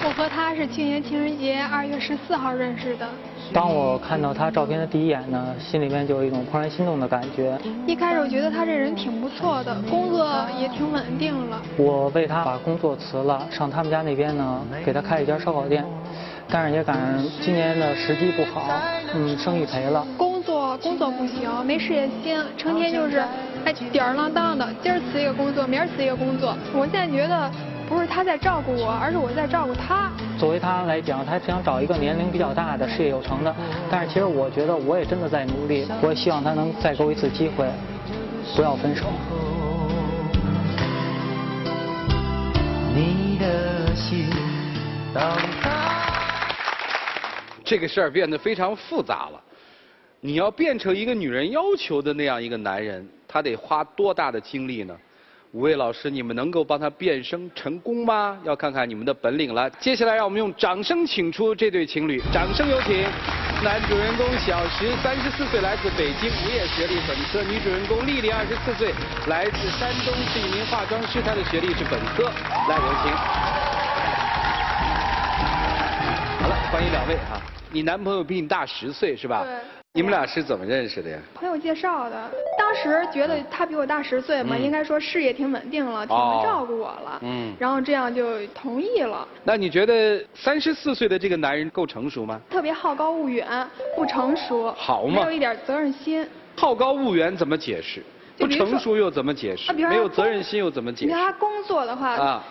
我和他是去年情人节2月14号认识的。当我看到他照片的第一眼呢，心里面就有一种怦然心动的感觉。一开始我觉得他这人挺不错的，工作也挺稳定了。我为他把工作辞了，上他们家那边呢，给他开了一家烧烤店。但是也赶上今年的时机不好，生意赔了。工作不行，没事业心，成天就是吊儿郎当的，今儿辞一个工作，明儿辞一个工作。我现在觉得不是他在照顾我，而是我在照顾他。作为他来讲，他想找一个年龄比较大的、事业有成的。但是其实我觉得我也真的在努力，我也希望他能再给我一次机会，不要分手。你的心到他。这个事儿变得非常复杂了。你要变成一个女人要求的那样一个男人，他得花多大的精力呢？5位老师，你们能够帮他变声成功吗？要看看你们的本领了。接下来让我们用掌声请出这对情侣，掌声有请。男主人公小石，34岁，来自北京，无业学历本科；女主人公丽丽，24岁，来自山东，是一名化妆师，她的学历是本科。来，有请。好了，欢迎2位哈。你男朋友比你大10岁是吧？对。你们俩是怎么认识的呀？朋友介绍的，当时觉得他比我大10岁嘛，应该说事业挺稳定了，挺能照顾我了，然后这样就同意了。那你觉得34岁的这个男人够成熟吗？特别好高骛远，不成熟，好嘛，没有一点责任心。好高骛远怎么解释？不成熟又怎么解释？没有责任心又怎么解释？你看他工作的话，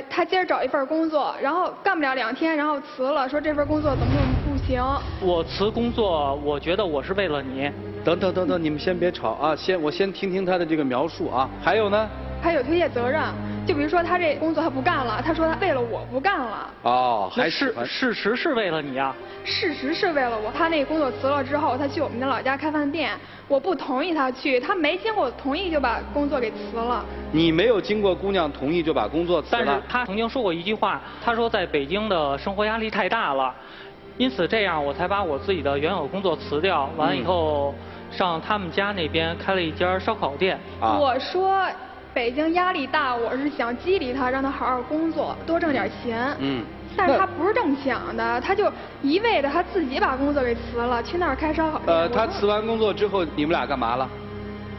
他接着找一份工作，然后干不了2天，然后辞了，说这份工作怎么不行。我辞工作，我觉得我是为了你。等，你们先别吵啊，我先听听他的这个描述啊。还有呢？还有推卸责任，就比如说他这工作他不干了，他说他为了我不干了。哦，还是事实是为了你啊。事实是为了我，他那个工作辞了之后，他去我们的老家开饭店，我不同意他去，他没经过我同意就把工作给辞了。你没有经过姑娘同意就把工作辞了？但是他曾经说过一句话，他说在北京的生活压力太大了，因此这样我才把我自己的原有工作辞掉，完了以后上他们家那边开了一家烧烤店。我说北京压力大，我是想激励他，让他好好工作，多挣点钱。但是他不是这么想的，他就一味的他自己把工作给辞了，去那儿开烧烤店。他辞完工作之后，你们俩干嘛了？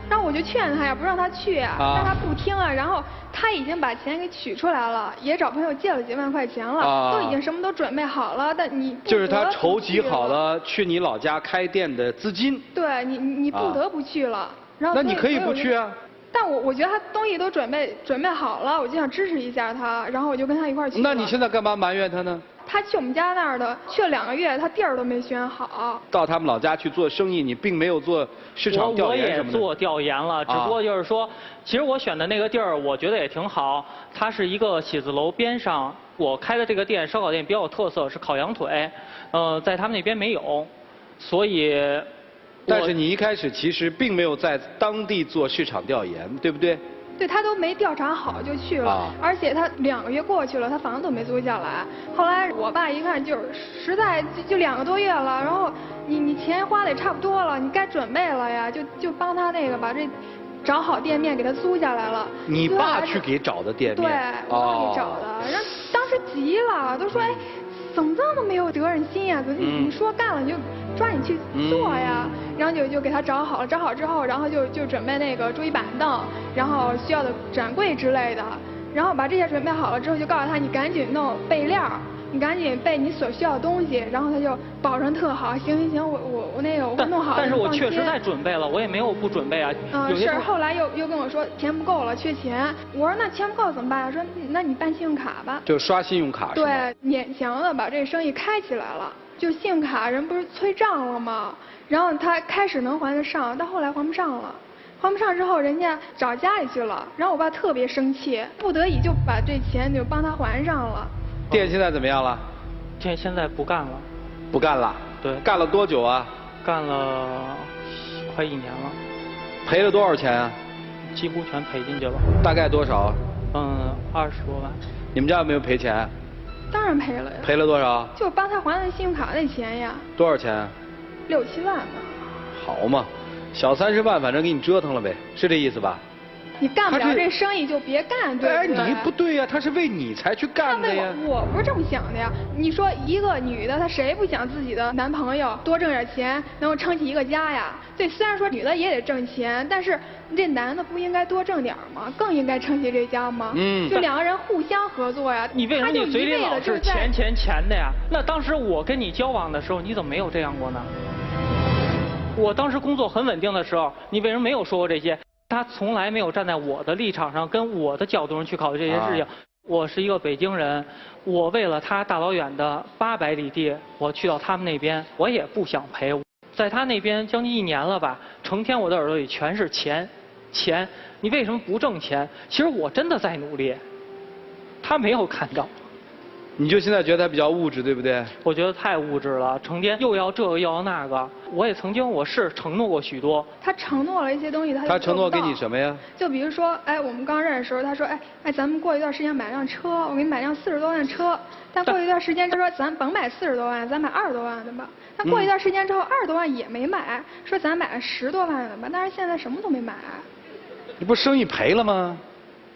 然后我就劝他呀，不让他去呀，让他不听啊。然后他已经把钱给取出来了，也找朋友借了几万块钱了，都已经什么都准备好了，但你就是他筹集好了去你老家开店的资金。对你不得不去了。然后那你可以不去啊。但我觉得他东西都准备好了，我就想支持一下他，然后我就跟他一块去了。那你现在干嘛埋怨他呢？他去我们家那儿的，去了2个月，他地儿都没选好。到他们老家去做生意，你并没有做市场调研什么的。我也做调研了，只不过就是说，其实我选的那个地儿，我觉得也挺好。它是一个写字楼边上，我开的这个店烧烤店比较有特色，是烤羊腿，在他们那边没有，所以。但是你一开始其实并没有在当地做市场调研，对不对？对，他都没调查好就去了，而且他2个月过去了，他房子都没租下来。后来我爸一看，就是实在就2个多月了，然后你钱花的也差不多了，你该准备了呀，就帮他那个把这找好店面给他租下来了。你爸去给找的店面？对，我爸给找的，然后当时急了，都说怎么这么没有责任心呀？你说干了你就抓紧去做呀。然后就给他找好了，找好之后，然后就准备那个桌椅板凳，然后需要的展柜之类的，然后把这些准备好了之后，就告诉他你赶紧弄备料，你赶紧备你所需要的东西，然后他就保证特好，行，我那个我会弄好。但是我确实在准备了，我也没有不准备啊。是后来又跟我说钱不够了，缺钱。我说那钱不够怎么办？说那你办信用卡吧。就刷信用卡。对，勉强的把这生意开起来了。就信用卡人不是催账了吗？然后他开始能还得上，但后来还不上了。还不上之后，人家找家里去了，然后我爸特别生气，不得已就把这钱就帮他还上了。店现在怎么样了？店现在不干了。不干了？对。干了多久啊？干了快1年了。赔了多少钱啊？几乎全赔进去了。大概多少？20多万。你们家有没有赔钱？当然赔了呀。赔了多少？就帮他还的信用卡那钱呀。多少钱？6、7万吧。好嘛，小30万，反正给你折腾了呗，是这意思吧？你干不了这生意就别干，对不对？哎，你不对呀，他是为你才去干的呀。我不是这么想的呀。你说一个女的，她谁不想自己的男朋友多挣点钱，能够撑起一个家呀？对，虽然说女的也得挣钱，但是这男的不应该多挣点吗？更应该撑起这家吗？就两个人互相合作呀。你为什么你嘴里老是钱钱钱的呀？那当时我跟你交往的时候，你怎么没有这样过呢？我当时工作很稳定的时候，你为什么没有说过这些？他从来没有站在我的立场上，跟我的角度上去考虑这些事情。我是一个北京人，我为了他大老远的800里地，我去到他们那边，我也不想赔。在他那边将近1年了吧，成天我的耳朵里全是钱，钱。你为什么不挣钱？其实我真的在努力，他没有看到。你就现在觉得他比较物质，对不对？我觉得太物质了，成天又要这个又要那个。我也曾经我是承诺过许多。他承诺了一些东西，他承诺给你什么呀？就比如说，哎，我们刚认识的时候，他说，哎，咱们过一段时间买辆车，我给你买辆40多万的车。但过一段时间，他说咱甭买40多万，咱买20多万的吧。但过一段时间之后，20多万也没买，说咱买10多万的吧。但是现在什么都没买。你不生意赔了吗？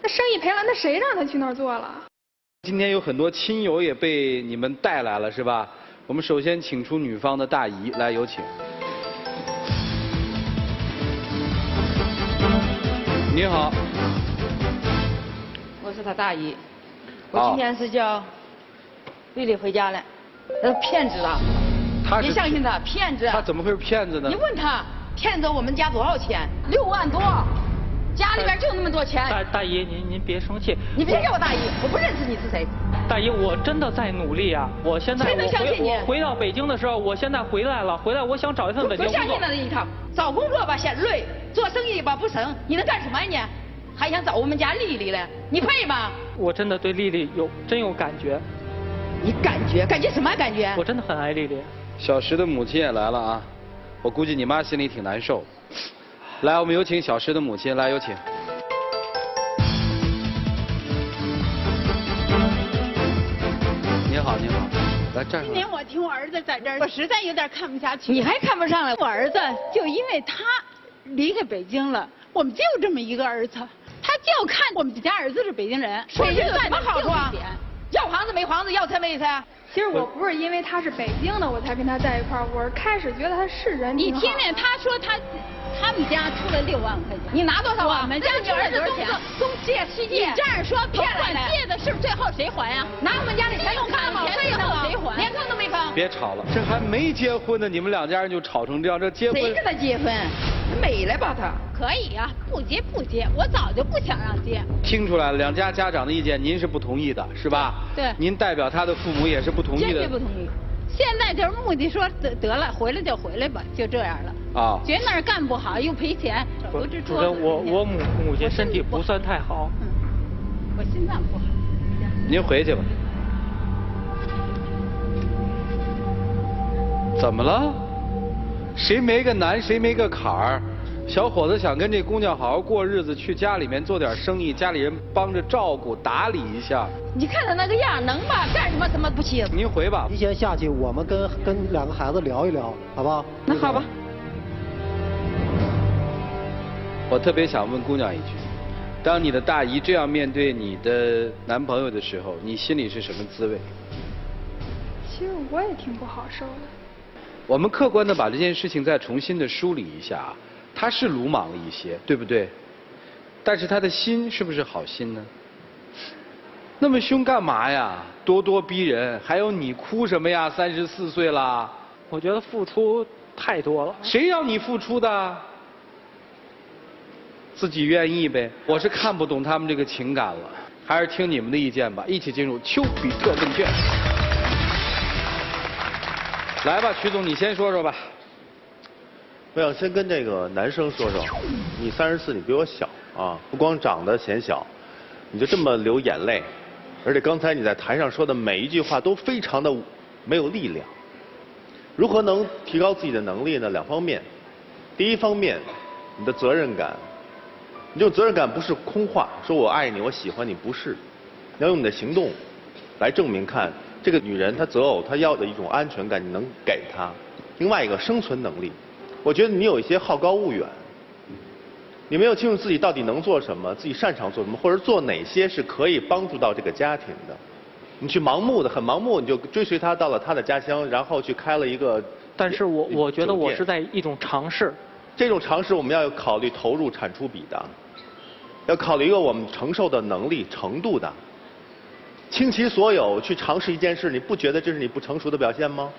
那生意赔了，那谁让他去那儿做了？今天有很多亲友也被你们带来了，是吧？我们首先请出女方的大姨，来，有请。你好，我是他大姨，我今天是叫丽丽回家了，那是骗子啊！别相信他，骗子。他怎么会是骗子呢？你问他，骗走我们家多少钱？6万多。家里边就那么多钱。大姨，您别生气。你别叫我大姨，我不认识你是谁。大姨，我真的在努力啊！我现在我回到北京的时候，我现在回来了，我想找一份稳定工作。不相信那一套，找工作吧嫌累，做生意吧不成，你能干什么呢？还想找我们家丽丽了，你配吗？我真的对丽丽真有感觉。你感觉什么感觉？我真的很爱丽丽。小石的母亲也来了啊，我估计你妈心里挺难受。来，我们有请小石的母亲，来，有请。你好，你好，来站上。今天我听我儿子在这儿，我实在有点看不下去。你还看不上了？我儿子就因为他离开北京了，我们就这么一个儿子，他就看我们家儿子是北京人。北京有什么好处啊？要房子没房子，要车没车。其实我不是因为他是北京的我才跟他在一块儿，我是开始觉得他是人挺好。你听听他说他们家出了6万块钱，你拿多少啊？我们家你儿子东借西借，你这样说骗来的，借的是不是最后谁还呀？拿我们家的钱都看了，最后谁还？连坑都没坑。别吵了，这还没结婚呢，你们2家人就吵成这样，这结婚？谁跟他结婚？美了吧他？可以啊，不结，我早就不想让结。听出来了，2家家长的意见您是不同意的，是吧？对。您代表他的父母也是不同意的。坚决不同意。现在就是目的说得了，回来就回来吧，就这样了。啊。觉得那儿干不好又赔钱。主任，我母亲身体不算太好。我心脏不好。您回去吧。怎么了？谁没个难，谁没个坎儿？小伙子想跟这姑娘好好过日子，去家里面做点生意，家里人帮着照顾打理一下。你看他那个样，能吧？干什么不起？您回吧。提前下去，我们跟2个孩子聊一聊，好不好？那好吧。我特别想问姑娘一句：当你的大姨这样面对你的男朋友的时候，你心里是什么滋味？其实我也挺不好受的。我们客观的把这件事情再重新的梳理一下，他是鲁莽了一些，对不对？但是他的心是不是好心呢？那么凶干嘛呀？咄咄逼人，还有你哭什么呀？34岁了。我觉得付出太多了。谁让你付出的？自己愿意呗。我是看不懂他们这个情感了，还是听你们的意见吧。一起进入丘比特问卷。来吧，曲总，你先说说吧。我想先跟这个男生说说，你34，你比我小啊，不光长得显小，你就这么流眼泪，而且刚才你在台上说的每一句话都非常的没有力量。如何能提高自己的能力呢？2方面，第一方面，你的责任感，你这种责任感不是空话，说我爱你，我喜欢你，不是，你要用你的行动来证明看。这个女人她择偶，她要的一种安全感，你能给她。另外一个生存能力，我觉得你有一些好高骛远，你没有清楚自己到底能做什么，自己擅长做什么，或者做哪些是可以帮助到这个家庭的。你去盲目的，很盲目，你就追随他到了他的家乡，然后去开了一个。但是我觉得我是在一种尝试。这种尝试我们要考虑投入产出比的，要考虑一个我们承受的能力程度的。倾其所有去尝试一件事，你不觉得这是你不成熟的表现吗？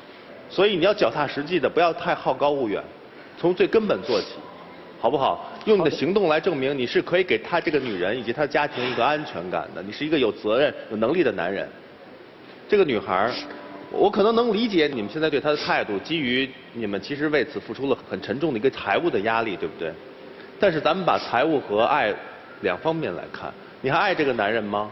所以你要脚踏实地的，不要太好高骛远，从最根本做起。好不好？用你的行动来证明你是可以给他这个女人以及她的家庭一个安全感的，你是一个有责任、有能力的男人。这个女孩，我可能能理解你们现在对她的态度，基于你们其实为此付出了很沉重的一个财务的压力，对不对？但是咱们把财务和爱两方面来看，你还爱这个男人吗？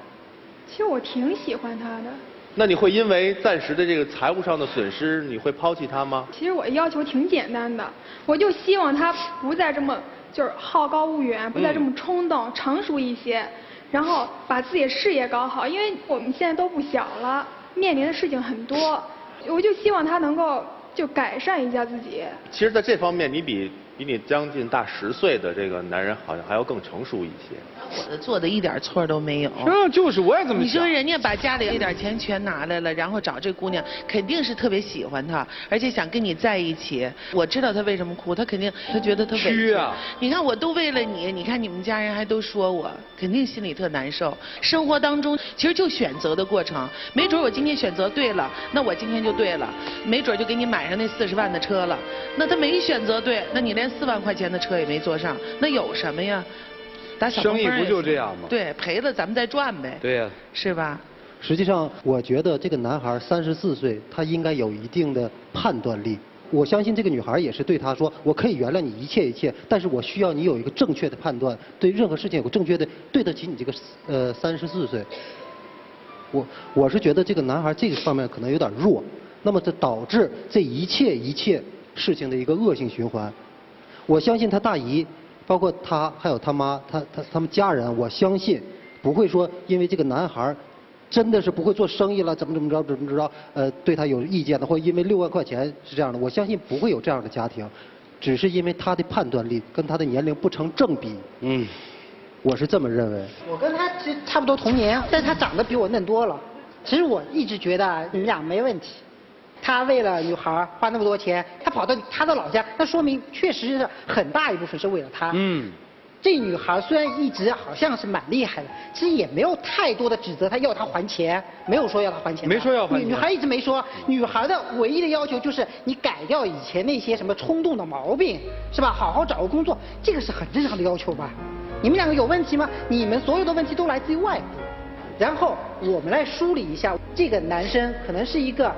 其实我挺喜欢他的。那你会因为暂时的这个财务上的损失，你会抛弃他吗？其实我的要求挺简单的，我就希望他不再这么就是好高骛远，不再这么冲动，成熟一些，然后把自己的事业搞好。因为我们现在都不小了，面临的事情很多，我就希望他能够就改善一下自己。其实，在这方面，你比你将近大10岁的这个男人好像还要更成熟一些。我做的一点错都没有。就是我也这么想。你说人家把家里一点钱全拿来了，然后找这姑娘，肯定是特别喜欢她，而且想跟你在一起。我知道她为什么哭，她肯定她觉得她委屈啊。你看我都为了你，你看你们家人还都说我，肯定心里特难受。生活当中其实就选择的过程，没准我今天选择对了，那我今天就对了，没准就给你买上那40万的车了。那他没选择对，那你连4万块钱的车也没坐上，那有什么呀？生意不就这样吗？对，赔了咱们再赚呗。对呀，是吧？实际上，我觉得这个男孩34岁，他应该有一定的判断力。我相信这个女孩也是对他说：“我可以原谅你一切，但是我需要你有一个正确的判断，对任何事情有个正确的对得起你这个34岁。”我是觉得这个男孩这个方面可能有点弱，那么这导致这一切事情的一个恶性循环。我相信他大姨。包括他还有他妈，他们家人，我相信不会说因为这个男孩真的是不会做生意了，怎么着，对他有意见的，或因为6万块钱是这样的，我相信不会有这样的家庭，只是因为他的判断力跟他的年龄不成正比。我是这么认为。我跟他其实差不多同年，但他长得比我嫩多了。其实我一直觉得你们俩没问题。他为了女孩花那么多钱，他跑到他的老家，那说明确实是很大一部分是为了他。这女孩虽然一直好像是蛮厉害的，其实也没有太多的指责他要他还钱，没有说要他还钱。没说要还钱。女孩一直没说，女孩的唯一的要求就是你改掉以前那些什么冲动的毛病，是吧？好好找个工作，这个是很正常的要求吧？你们两个有问题吗？你们所有的问题都来自于外部。然后我们来梳理一下，这个男生可能是一个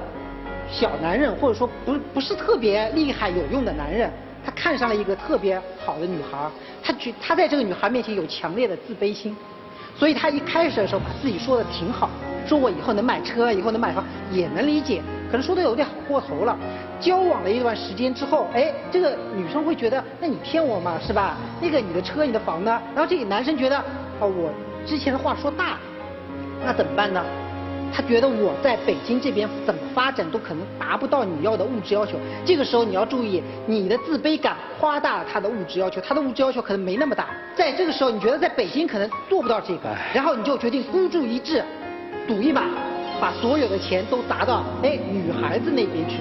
小男人，或者说不是特别厉害有用的男人，他看上了一个特别好的女孩，他在这个女孩面前有强烈的自卑心，所以他一开始的时候把自己说的挺好，说我以后能买车，以后能买房，也能理解，可能说的有点好过头了。交往了一段时间之后，这个女生会觉得，那你骗我嘛，是吧？那个你的车、你的房呢？然后这个男生觉得，我之前的话说大了，那怎么办呢？他觉得我在北京这边怎么发展都可能达不到你要的物质要求，这个时候你要注意，你的自卑感夸大了他的物质要求，他的物质要求可能没那么大，在这个时候你觉得在北京可能做不到这个，然后你就决定孤注一掷，赌一把，把所有的钱都砸到女孩子那边去。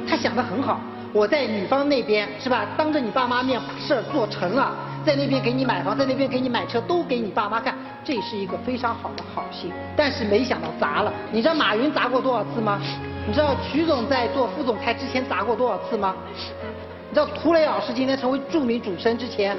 他想得很好，我在女方那边是吧，当着你爸妈面把事儿做成了，在那边给你买房，在那边给你买车，都给你爸妈看，这是一个非常好的好心。但是没想到砸了，你知道马云砸过多少次吗？你知道曲总在做副总裁之前砸过多少次吗？你知道涂磊老师今天成为著名主持人之前，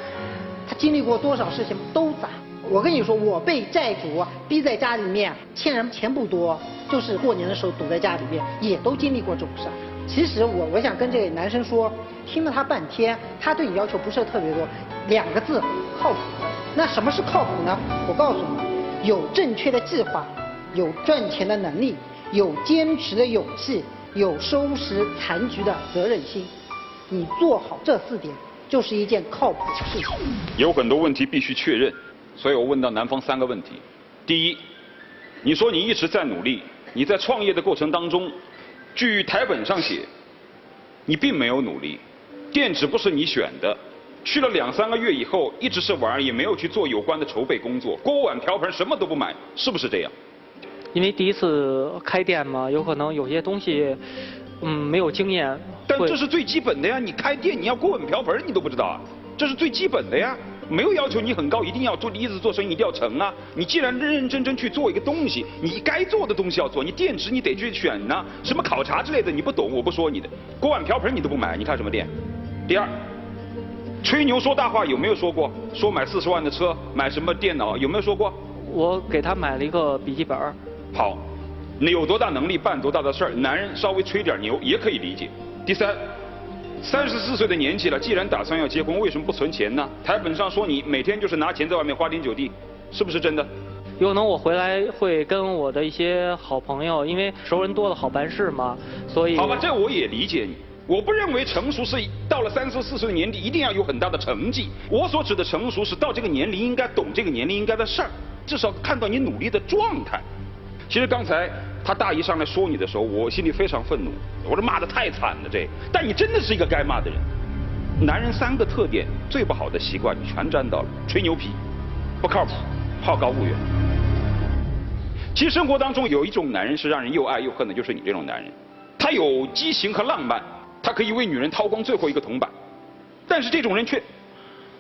他经历过多少事情都砸。我跟你说，我被债主逼在家里面，欠人钱不多，就是过年的时候躲在家里面，也都经历过这种事。其实我想跟这个男生说，听了他半天，他对你要求不是特别多，2个字，靠谱。那什么是靠谱呢？我告诉你，有正确的计划，有赚钱的能力，有坚持的勇气，有收拾残局的责任心。你做好这4点，就是一件靠谱的事情。有很多问题必须确认，所以我问到男方3个问题。第一，你说你一直在努力，你在创业的过程当中，据台本上写，你并没有努力，店址不是你选的，去了2、3个月以后，一直是玩，也没有去做有关的筹备工作，锅碗瓢盆什么都不买，是不是这样？因为第一次开店嘛，有可能有些东西，没有经验。但这是最基本的呀，你开店你要锅碗瓢盆你都不知道啊，这是最基本的呀。没有要求你很高，一定要做第一次做生意一定要成啊！你既然认认真真去做一个东西，你该做的东西要做，你店址你得去选呐，什么考察之类的你不懂，我不说你的。锅碗瓢盆你都不买，你看什么店？第二，吹牛说大话有没有说过？说买40万的车，买什么电脑有没有说过？我给他买了一个笔记本。好，你有多大能力办多大的事儿，男人稍微吹点牛也可以理解。第三。34岁的年纪了，既然打算要结婚，为什么不存钱呢？台本上说你每天就是拿钱在外面花天酒地，是不是真的？有可能我回来会跟我的一些好朋友，因为熟人多了好办事嘛，所以。好吧，这我也理解你。我不认为成熟是到了34岁的年纪一定要有很大的成绩。我所指的成熟是到这个年龄应该懂这个年龄应该的事儿，至少看到你努力的状态。其实刚才他大姨上来说你的时候，我心里非常愤怒，我说骂得太惨了这。但你真的是一个该骂的人。男人3个特点最不好的习惯你全沾到了：吹牛皮、不靠谱、好高骛远。其实生活当中有一种男人是让人又爱又恨的，就是你这种男人。他有激情和浪漫，他可以为女人掏光最后一个铜板，但是这种人却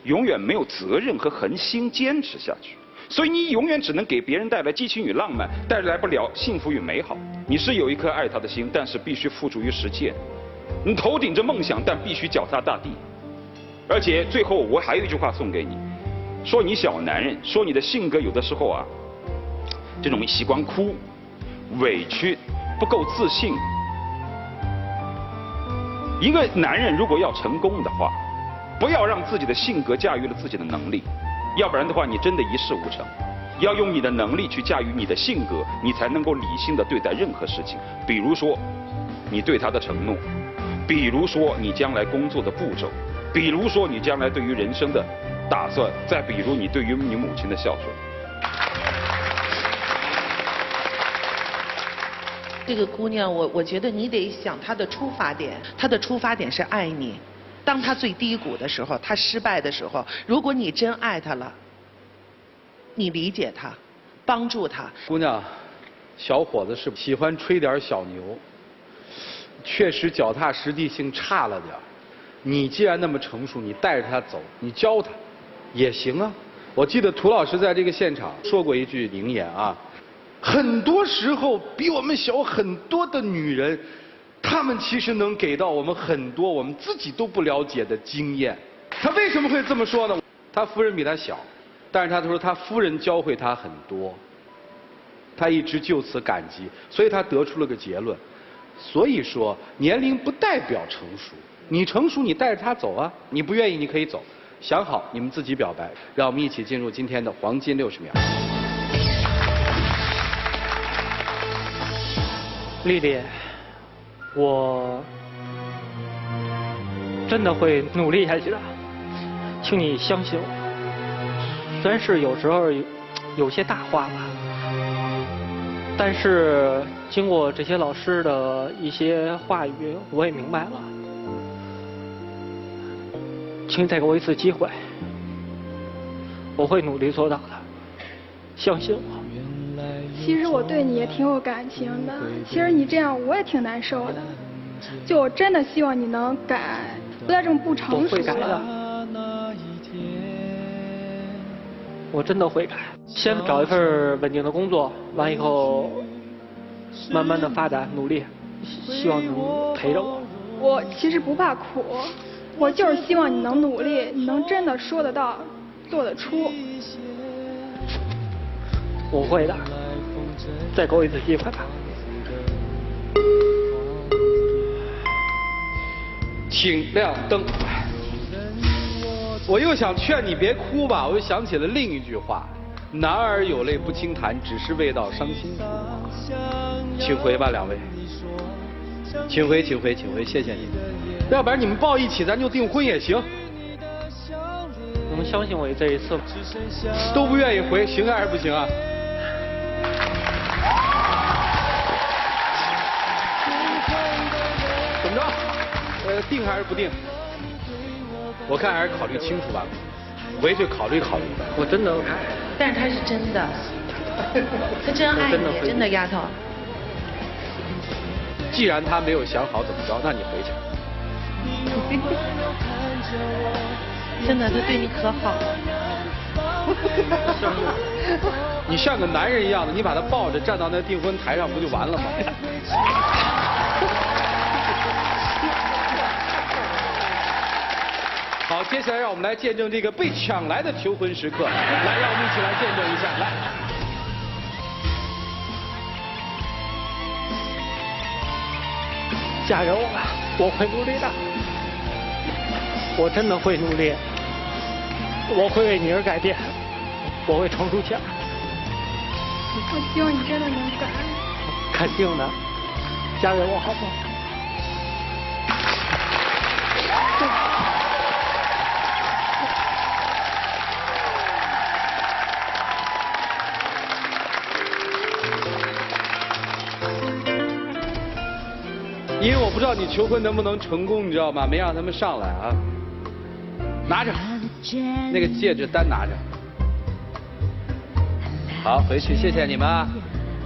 永远没有责任和恒心坚持下去。所以你永远只能给别人带来激情与浪漫，带来不了幸福与美好。你是有一颗爱他的心，但是必须付诸于实践。你头顶着梦想，但必须脚踏大地。而且最后我还有一句话送给你，说你小男人，说你的性格有的时候啊，这种喜欢哭、委屈、不够自信。一个男人如果要成功的话，不要让自己的性格驾驭了自己的能力。要不然的话，你真的一事无成。要用你的能力去驾驭你的性格，你才能够理性的对待任何事情。比如说，你对他的承诺；比如说你将来工作的步骤；比如说你将来对于人生的打算；再比如你对于你母亲的孝顺。这个姑娘，我觉得你得想她的出发点，她的出发点是爱你。当她最低谷的时候，她失败的时候，如果你真爱她了，你理解她，帮助她。姑娘，小伙子是喜欢吹点小牛，确实脚踏实地性差了点。你既然那么成熟，你带着他走，你教他也行啊。我记得涂老师在这个现场说过一句名言啊，很多时候比我们小很多的女人，她们其实能给到我们很多我们自己都不了解的经验。他为什么会这么说呢？他夫人比他小，但是他说他夫人教会他很多，他一直就此感激，所以他得出了个结论。所以说年龄不代表成熟，你成熟你带着他走啊，你不愿意你可以走，想好你们自己表白。让我们一起进入今天的黄金60秒。丽丽，我真的会努力下去的，请你相信我。虽然是有时候有些大话吧，但是经过这些老师的一些话语，我也明白了。请你再给我一次机会，我会努力做到的，相信我。其实我对你也挺有感情的，其实你这样我也挺难受的。就我真的希望你能改，不再这么不成熟了。我会改的，我真的会改。先找一份稳定的工作，完以后慢慢的发展努力，希望能陪着我。我其实不怕苦，我就是希望你能努力，你能真的说得到，做得出。我会的，再给我一次机会吧。请亮灯。我又想劝你别哭吧，我又想起了另一句话：男儿有泪不轻弹，只是未到伤心处。请回吧，两位。请回，请回，请回，谢谢你。要不然你们抱一起，咱就订婚也行。能相信我这一次吗？都不愿意回，行还是不行啊？怎么着？定还是不定？我看还是考虑清楚吧，回去考虑考虑。我真的，但是他是真的，他真爱你，真的丫头。既然他没有想好怎么着，那你回去。真的，他对你可好了。你像个男人一样的，你把他抱着站到那订婚台上，不就完了吗？好，接下来让我们来见证这个被抢来的求婚时刻。来，让我们一起来见证一下。来，加油啊！我会努力的，我真的会努力，我会为你而改变，我会成熟起来。我希望你真的能改。肯定的，加油，好吗？因为我不知道你求婚能不能成功，你知道吗？没让他们上来啊。拿着，那个戒指单拿着。好，回去，谢谢你们啊。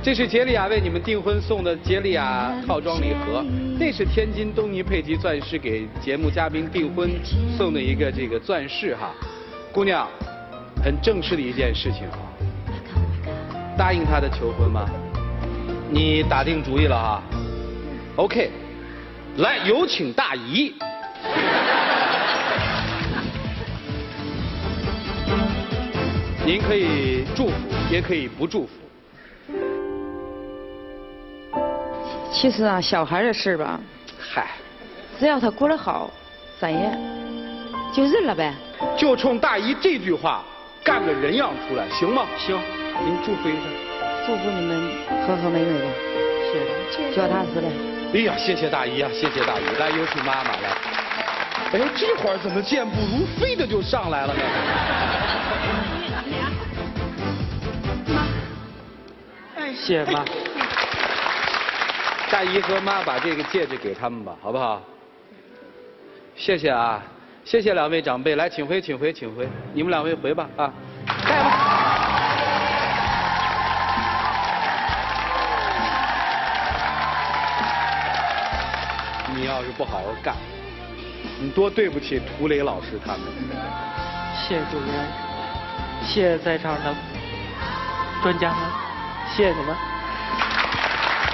这是杰利亚为你们订婚送的杰利亚套装礼盒，那是天津东尼佩吉钻石给节目嘉宾订婚送的一个这个钻饰哈。姑娘，很正式的一件事情啊。答应他的求婚吗？你打定主意了哈 ？OK。来，有请大姨。您可以祝福，也可以不祝福。其实啊，小孩的事吧，嗨，只要他过得好，咱也就认了呗。就冲大姨这句话，干个人样出来，行吗？行，您祝福一下。祝福你们和和美美的，谢谢。脚踏实地。哎呀，谢谢大姨啊，谢谢大姨。来，有请妈妈来。哎，这会儿怎么健步如飞的就上来了呢？谢谢妈。大姨和妈把这个戒指给他们吧，好不好？谢谢啊，谢谢两位长辈，来，请回，请回，请回，你们两位回吧啊，带吧。你要是不好好干，你多对不起涂磊老师他们。谢谢主任，谢谢在场的专家们，谢谢你们。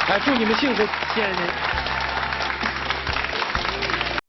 来，祝你们幸福，谢谢您。